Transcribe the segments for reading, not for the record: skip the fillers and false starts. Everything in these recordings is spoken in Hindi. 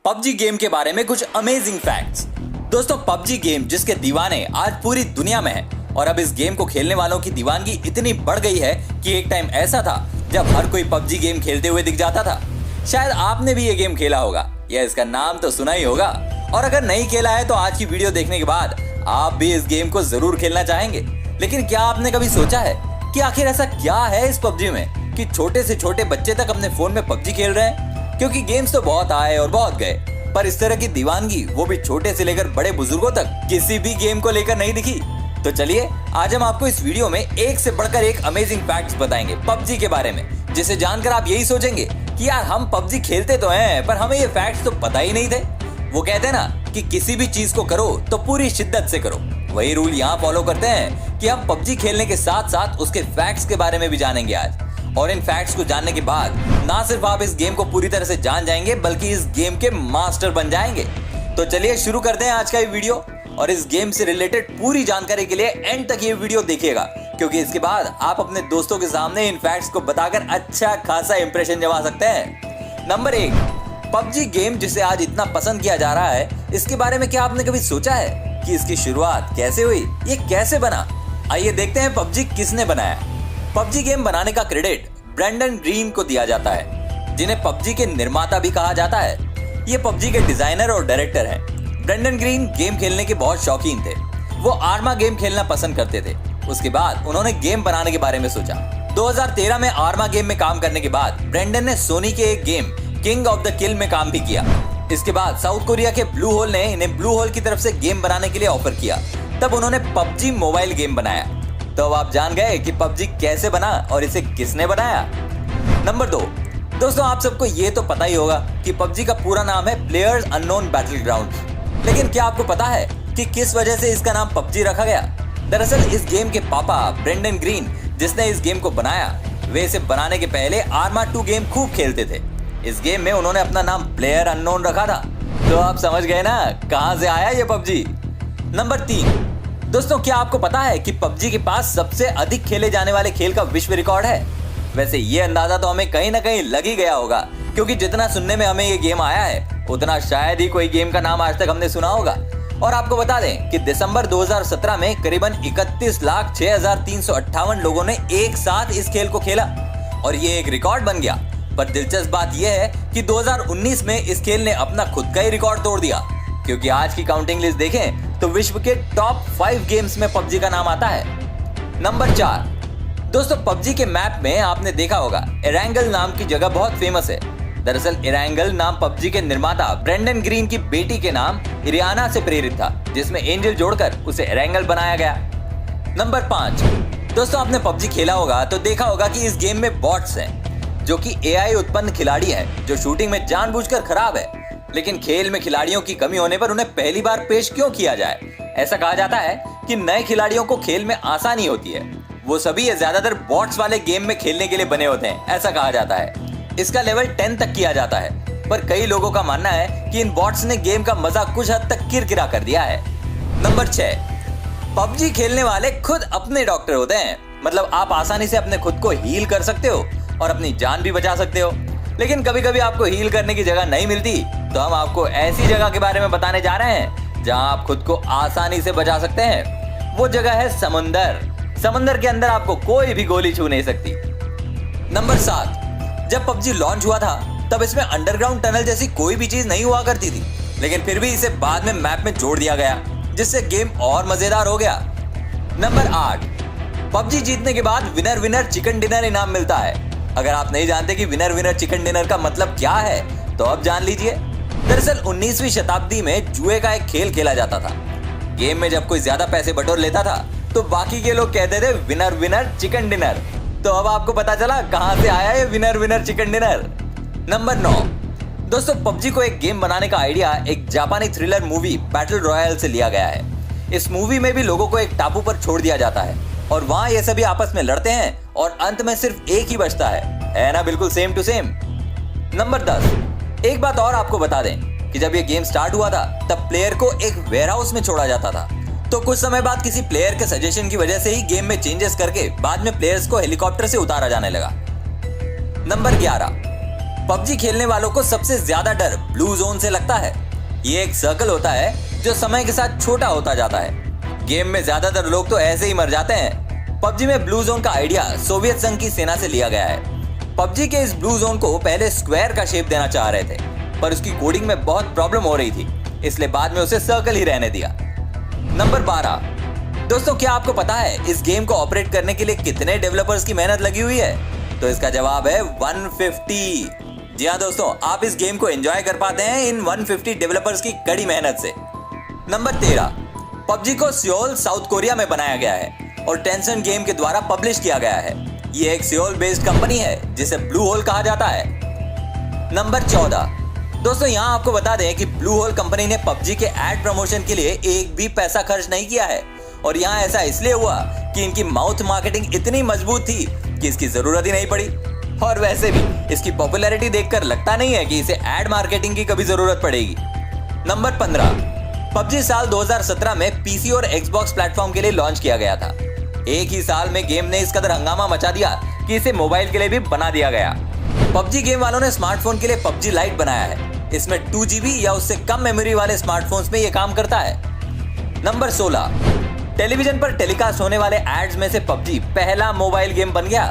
पबजी गेम के बारे में कुछ अमेजिंग फैक्ट्स। दोस्तों, पबजी गेम जिसके दीवाने आज पूरी दुनिया में हैं और अब इस गेम को खेलने वालों की दीवानगी इतनी बढ़ गई है कि एक टाइम ऐसा था जब हर कोई पबजी गेम खेलते हुए दिख जाता था। शायद आपने भी ये गेम खेला होगा या इसका नाम तो सुना ही होगा, और अगर नहीं खेला है तो आज की वीडियो देखने के बाद आप भी इस गेम को जरूर खेलना चाहेंगे। लेकिन क्या आपने कभी सोचा है कि आखिर ऐसा क्या है इस पबजी में कि छोटे से छोटे बच्चे तक अपने फोन में पबजी खेल रहे हैं? क्योंकि गेम्स तो बहुत आए और बहुत गए, पर इस तरह की दीवानगी वो भी छोटे से लेकर बड़े बुजुर्गों तक किसी भी गेम को लेकर नहीं दिखी। तो चलिए आज हम आपको इस वीडियो में एक से बढ़कर एक अमेजिंग फैक्ट्स बताएंगे पबजी के बारे में, जिसे जानकर आप यही सोचेंगे कि यार हम पबजी खेलते तो हैं पर हमें ये फैक्ट्स तो पता ही नहीं थे। वो कहते हैं ना कि किसी भी चीज को करो तो पूरी शिद्दत से करो, वही रूल यहाँ फॉलो करते हैं कि हम पबजी खेलने के साथ साथ उसके फैक्ट्स के बारे में भी जानेंगे आज। और इन फैक्ट्स को जानने के बाद ना सिर्फ आप इस गेम को पूरी तरह से जान जाएंगे बल्कि इस गेम के मास्टर बन जाएंगे। तो चलिए शुरू करते हैं आज का ये वीडियो, और इस गेम से रिलेटेड पूरी जानकारी के लिए एंड तक ये वीडियो देखिएगा, क्योंकि इसके बाद आप अपने दोस्तों के सामने इन फैक्ट्स को बताकर अच्छा खासा इंप्रेशन जमा सकते हैं। नंबर 1, पबजी गेम जिसे आज इतना पसंद किया जा रहा है, इसके बारे में क्या आपने कभी सोचा है कि इसकी शुरुआत कैसे हुई, ये कैसे बना? आइए देखते हैं पबजी किसने बनाया। पबजी गेम बनाने का क्रेडिट ब्रेंडन ग्रीन को दिया जाता है, जिन्हें पबजी के निर्माता भी कहा जाता है। ये पबजी के डिजाइनर और डायरेक्टर हैं। ब्रेंडन ग्रीन गेम खेलने के बहुत शौकीन थे। वो आर्मा गेम खेलना पसंद करते थे। उसके बाद उन्होंने गेम बनाने के बारे में सोचा। 2013 में आर्मा गेम में काम करने के बाद ब्रेंडन ने सोनी के एक गेम किंग ऑफ द किल में काम भी किया। इसके बाद साउथ कोरिया के ब्लू होल ने इन्हें ब्लू होल की तरफ से गेम बनाने के लिए ऑफर किया। तब उन्होंने पबजी मोबाइल गेम बनाया। तो अब आप जान गए कि पबजी कैसे बना और इसे किसने बनाया। नंबर 2, दोस्तों आप सबको ये तो पता ही होगा कि पबजी का पूरा नाम है प्लेयर्स अननोन बैटलग्राउंड्स। लेकिन क्या आपको पता है कि किस वजह से इसका नाम पबजी रखा गया? दरअसल इस गेम के पापा ब्रेंडन ग्रीन, जिसने इस गेम को बनाया, वे इसे बनाने के पहले आर्मा 2 गेम खूब खेलते थे। इस गेम में उन्होंने अपना नाम प्लेयर अननोन रखा था। तो आप समझ गए ना कहां से आया ये पबजी। नंबर 3, दोस्तों क्या आपको पता है कि पबजी के पास सबसे अधिक खेले जाने वाले खेल का विश्व रिकॉर्ड है? वैसे ये अंदाजा तो हमें कहीं ना कहीं लग ही गया होगा, क्योंकि जितना सुनने में हमें ये गेम आया है उतना शायद ही कोई गेम का नाम आज तक हमने सुना होगा। और आपको बता दें कि दिसंबर 2017 में करीबन 31,06,358 लोगों ने एक साथ इस खेल को खेला और ये एक रिकॉर्ड बन गया। पर दिलचस्प बात यह है कि 2019 में इस खेल ने अपना खुद का ही रिकॉर्ड तोड़ दिया, क्योंकि आज की काउंटिंग लिस्ट देखें तो विश्व के टॉप 5 गेम्स में पबजी का नाम आता है। नंबर 4, दोस्तों पबजी के मैप में आपने देखा होगा एरेंगल नाम की जगह बहुत फेमस है। दरअसल एरेंगल नाम पबजी के निर्माता ब्रेंडन ग्रीन की बेटी के नाम इरियाना से प्रेरित था, जिसमें एंजल जोड़कर उसे एरेंगल बनाया गया। नंबर 5, दोस्तों आपने पबजी खेला होगा तो देखा होगा कि इस गेम में बॉट्स हैं, जो कि एआई उत्पन्न खिलाड़ी हैं जो शूटिंग में जानबूझकर खराब है। लेकिन खेल में खिलाड़ियों की कमी होने पर उन्हें पहली बार पेश क्यों किया जाए? ऐसा कहा जाता है कि नए खिलाड़ियों को खेल में आसानी होती है। वो सभी ज्यादातर बॉट्स वाले गेम में खेलने के लिए बने होते हैं, ऐसा कहा जाता है। इसका लेवल 10 तक किया जाता है, पर कई लोगों का मानना है कि इन बॉट्स ने गेम का मजा कुछ हद तक किरकिरा कर दिया है। नंबर 6, पबजी खेलने वाले खुद अपने डॉक्टर होते हैं। मतलब आप आसानी से अपने खुद को हील कर सकते हो और अपनी जान भी बचा सकते हो। लेकिन कभी कभी आपको हील करने की जगह नहीं मिलती, तो हम आपको ऐसी जगह के बारे में बताने जा रहे हैं जहां आप खुद को आसानी से बचा सकते हैं। वो जगह है समंदर। समंदर के अंदर आपको कोई भी गोली छू नहीं सकती। नंबर 7, जब पबजी लॉन्च हुआ था तब इसमें अंडरग्राउंड टनल जैसी कोई भी चीज नहीं हुआ करती थी, लेकिन फिर भी इसे बाद में मैप में जोड़ दिया गया, जिससे गेम और मजेदार हो गया। नंबर 8, पबजी जीतने के बाद विनर विनर चिकन डिनर इनाम मिलता है। अगर आप नहीं जानते कि विनर विनर चिकन डिनर का मतलब क्या है तो अब जान लीजिए। दरअसल 19वीं शताब्दी में जुए का एक खेल खेला जाता था। गेम में जब कोई ज्यादा पैसे बटोर लेता था तो बाकी के लोग कहते थे विनर विनर चिकन डिनर। तो अब आपको पता चला कहां से आया ये winner winner chicken dinner. Number 9, दोस्तों पबजी को एक गेम बनाने का आइडिया एक जापानी थ्रिलर मूवी बैटल रॉयल से लिया गया है। इस मूवी में भी लोगों को एक टापू पर छोड़ दिया जाता है और वहां ये सभी आपस में लड़ते हैं और अंत में सिर्फ एक ही बचता है ना? बिल्कुल सेम टू सेम। नंबर 10, एक बात और आपको बता दें कि जब ये गेम स्टार्ट हुआ था तब प्लेयर को एक वेयरहाउस में छोड़ा जाता था। तो कुछ समय बाद किसी प्लेयर के सजेशन की वजह से ही गेम में चेंजेस करके बाद में प्लेयर्स को हेलीकॉप्टर से उतारा जाने लगा। नंबर 11, पबजी खेलने वालों को सबसे ज्यादा डर ब्लू जोन से लगता है। ये एक सर्कल होता है जो समय के साथ छोटा होता जाता है। गेम में ज्यादातर लोग तो ऐसे ही मर जाते हैं। पबजी में ब्लू जोन का आइडिया सोवियत संघ की सेना से लिया गया है। पबजी के इस ब्लू जोन को पहले स्क्वायर का शेप देना चाह रहे थे, पर उसकी कोडिंग में बहुत प्रॉब्लम हो रही थी, इसलिए बाद में उसे सर्कल ही रहने दिया। नंबर 12। दोस्तों, क्या आपको पता है इस गेम को ऑपरेट करने के लिए कितने डेवलपर्स की मेहनत लगी हुई है? तो इसका जवाब है 150। जी हाँ दोस्तों, आप इस गेम को एंजॉय कर पाते हैं इन 150 डेवलपर्स की कड़ी मेहनत से। नंबर 13। पबजी को सियोल साउथ कोरिया में बनाया गया है और टेंसेंट गेम के द्वारा पब्लिश किया गया है। ये एक सियोल बेस्ड कंपनी है जिसे ब्लू होल कहा जाता है। नंबर 14। दोस्तों, यहाँ आपको बता दें कि ब्लू होल कंपनी ने पबजी के एड प्रमोशन के लिए एक भी पैसा खर्च नहीं किया है, और यहाँ ऐसा इसलिए हुआ कि इनकी माउथ मार्केटिंग इतनी मजबूत थी कि इसकी जरूरत ही नहीं पड़ी। और वैसे भी इसकी पॉपुलैरिटी देखकर लगता नहीं है कि इसे एड मार्केटिंग की कभी जरूरत पड़ेगी। नंबर 15। पबजी साल 2017 में पीसी और एक्सबॉक्स प्लेटफॉर्म के लिए लॉन्च किया गया था। एक ही साल में गेम ने इस कदर हंगामा मचा दिया कि इसे मोबाइल के लिए भी बना दिया गया। पबजी गेम वालों ने स्मार्टफोन के लिए पबजी लाइट बनाया है। इसमें 2GB या उससे कम मेमोरी वाले स्मार्टफोन्स में यह काम करता है। नंबर 16। टेलीविजन पर टेलीकास्ट होने वाले एड्स में से पबजी पहला मोबाइल गेम बन गया।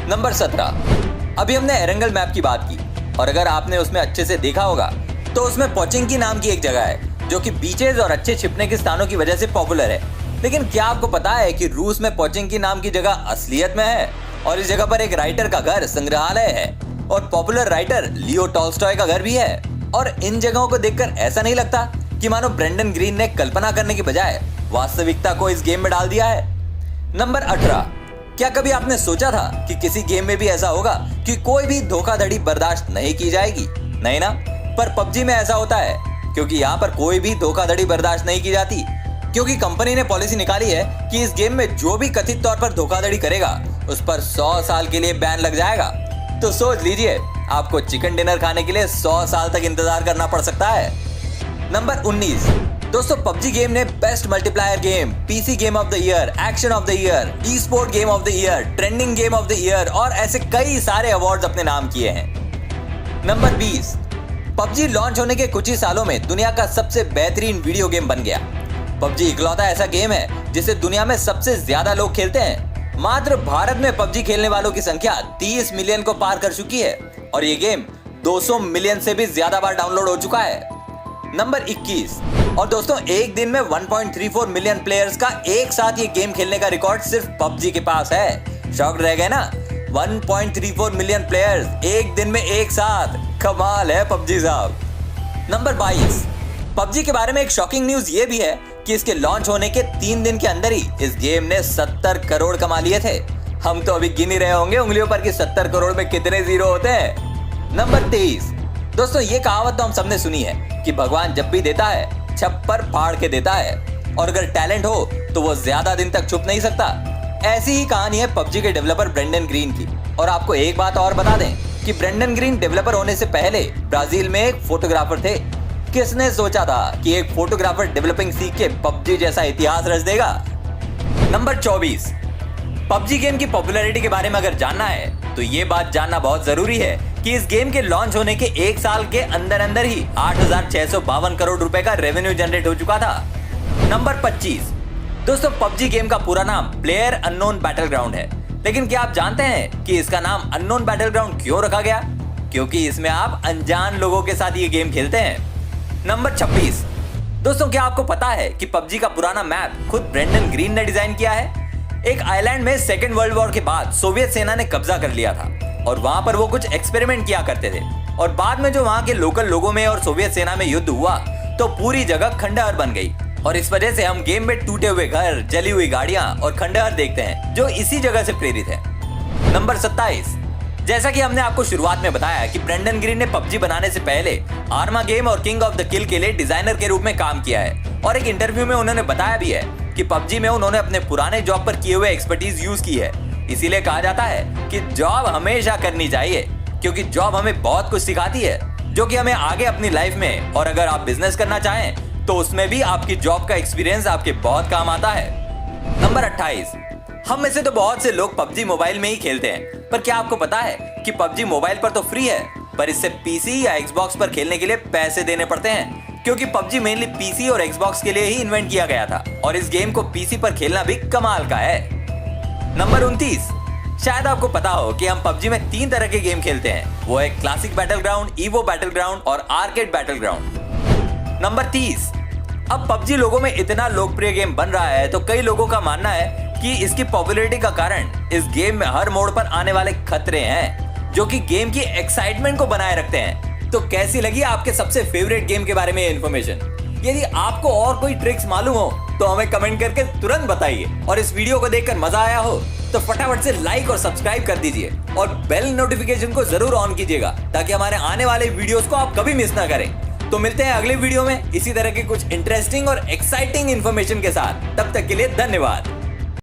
नंबर 17। अभी हमने एरंगल मैप की बात की, और अगर आपने उसमें अच्छे से देखा होगा तो उसमें पोचिंकी नाम की एक जगह है जो कि बीचेज और अच्छे छिपने के स्थानों की वजह से पॉपुलर है। लेकिन क्या आपको पता है कि रूस में पोचिंकी नाम की जगह असलियत में है, और इस जगह पर एक राइटर का घर संग्रहालय है, और पॉपुलर राइटर लियो टॉल्स्टॉय का घर भी है। और इन जगहों को देखकर ऐसा नहीं लगता कि मानो ब्रेंडन ग्रीन ने कल्पना करने की बजाय वास्तविकता को इस गेम में डाल दिया है। नंबर 18। क्या कभी आपने सोचा था कि किसी गेम में भी ऐसा होगा कि कोई भी धोखाधड़ी बर्दाश्त नहीं की जाएगी? नहीं ना? पर पबजी में ऐसा होता है, क्योंकि यहाँ पर कोई भी धोखाधड़ी बर्दाश्त नहीं की जाती, क्योंकि कंपनी ने पॉलिसी निकाली है कि इस गेम में जो भी कथित तौर पर धोखाधड़ी करेगा उस पर 100 साल के लिए बैन लग जाएगा। तो सोच लीजिए, आपको चिकन डिनर खाने के लिए 100 साल तक इंतजार करना पड़ सकता है। नंबर 19। दोस्तों, पबजी गेम ने best multiplier game, PC game of the year, action of the year, E sport game of the year, trending game of the year और ऐसे कई सारे अवार्ड्स अपने नाम किए हैं। नंबर 20। पबजी लॉन्च होने के कुछ ही सालों में दुनिया का सबसे बेहतरीन वीडियो गेम बन गया। पबजी इकलौता ऐसा गेम है जिसे दुनिया में सबसे ज्यादा लोग खेलते हैं। मात्र भारत में पबजी खेलने वालों की संख्या 30 मिलियन को पार कर चुकी है, और ये गेम 200 मिलियन से भी ज्यादा बार डाउनलोड हो चुका है। नंबर 21। और दोस्तों, एक दिन में 1.34 मिलियन प्लेयर्स का एक साथ ये गेम खेलने का रिकॉर्ड सिर्फ पबजी के पास है। शॉक्ड रह गए ना? 1.34 मिलियन प्लेयर्स एक दिन में एक साथ, कमाल है पबजी साहब। नंबर 22। पबजी के बारे में एक शॉकिंग न्यूज ये भी है कि इसके लॉन्च होने के 3 दिन के अंदर ही इस गेम ने 70 करोड़ कमा लिए थे। हम तो अभी गिन ही रहे होंगे उंगलियों पर कि 70 करोड़ में कितने जीरो होते हैं। नंबर 23। दोस्तों, ये कहावत तो हम सबने सुनी है कि भगवान जब भी देता है छप्पर फाड़ के देता है, और अगर टैलेंट हो तो वो ज्यादा दिन तक छुप नहीं सकता। ऐसी ही कहानी है पबजी के डेवलपर ब्रेंडन ग्रीन की। और आपको एक बात और बता दें कि ब्रेंडन ग्रीन डेवलपर होने से पहले ब्राजील में एक फोटोग्राफर थे। किसने सोचा था कि एक फोटोग्राफर डेवलपिंग सीख के पबजी जैसा इतिहास रच देगा? नंबर 24। पबजी गेम की पॉपुलैरिटी के बारे में अगर जानना है तो ये बात जानना बहुत जरूरी है कि इस गेम के लॉन्च होने के एक साल के अंदर अंदर ही 8,652 करोड़ रुपए का रेवेन्यू जनरेट हो चुका था। नंबर 25। दोस्तों, पबजी गेम का पूरा नाम प्लेयर अननोन बैटलग्राउंड है, लेकिन क्या आप जानते हैं कि इसका नाम अननोन बैटलग्राउंड क्यों रखा गया? क्योंकि इसमें आप अनजान लोगों के साथ ये गेम खेलते हैं। नंबर 26। दोस्तों, क्या आपको पता है कि पबजी का पुराना मैप खुद ब्रेंडन ग्रीन ने डिजाइन किया है? एक आइलैंड में सेकेंड वर्ल्ड वॉर के बाद सोवियत सेना ने कब्जा कर लिया था, और वहां पर वो कुछ एक्सपेरिमेंट किया करते थे, और बाद में जो वहां के लोकल लोगों में और सोवियत सेना में युद्ध हुआ तो पूरी जगह खंडहर बन गई, और इस वजह से हम गेम में टूटे हुए घर, जली हुई गाड़ियां और खंडहर देखते हैं जो इसी जगह से प्रेरित है। नंबर 27। जैसा कि हमने आपको शुरुआत में बताया कि ब्रेंडन ग्रीन ने पबजी बनाने से पहले आर्मा गेम और किंग ऑफ द किल के लिए डिजाइनर के रूप में काम किया है, और एक इंटरव्यू में उन्होंने बताया भी है कि पबजी में उन्होंने अपने पुराने जॉब पर किए हुए एक्सपर्टीज यूज की है। इसीलिए कहा जाता है कि जॉब हमेशा करनी चाहिए, क्योंकि जॉब हमें बहुत कुछ सिखाती है जो कि हमें आगे अपनी लाइफ में, और अगर आप बिजनेस करना चाहें तो उसमें भी आपकी जॉब का एक्सपीरियंस आपके बहुत काम आता है। नंबर 28। हम में से तो बहुत से लोग पबजी मोबाइल में ही खेलते हैं, पर क्या आपको पता है कि पबजी मोबाइल पर तो फ्री है, पर इससे पीसी या एक्सबॉक्स पर खेलने के लिए पैसे देने पड़ते हैं, क्योंकि पबजी मेनली पीसी और एक्सबॉक्स के लिए ही इन्वेंट किया गया था और इस गेम को पीसी पर खेलना भी कमाल का है। नंबर 29। शायद आपको पता हो कि हम पबजी में 3 तरह के गेम खेलते हैं, वो है classic battle ground, evo battle ground और आर्केड बैटल ग्राउंड। नंबर 30। अब पबजी लोगों में इतना लोकप्रिय गेम बन रहा है तो कई लोगों का मानना है कि इसकी पॉपुलैरिटी का कारण इस गेम में हर मोड़ पर आने वाले खतरे हैं, जो कि गेम की एक्साइटमेंट को बनाए रखते हैं। तो कैसी लगी आपके सबसे फेवरेट गेम के बारे में इन्फॉर्मेशन? यदि आपको और कोई ट्रिक्स मालूम हो तो हमें कमेंट करके तुरंत बताइए, और इस वीडियो को देखकर मजा आया हो तो फटाफट से लाइक और सब्सक्राइब कर दीजिए और बेल नोटिफिकेशन को जरूर ऑन कीजिएगा, ताकि हमारे आने वाले वीडियोस को आप कभी मिस ना करें। तो मिलते हैं अगले वीडियो में इसी तरह के कुछ इंटरेस्टिंग और एक्साइटिंग इन्फॉर्मेशन के साथ। तब तक के लिए धन्यवाद।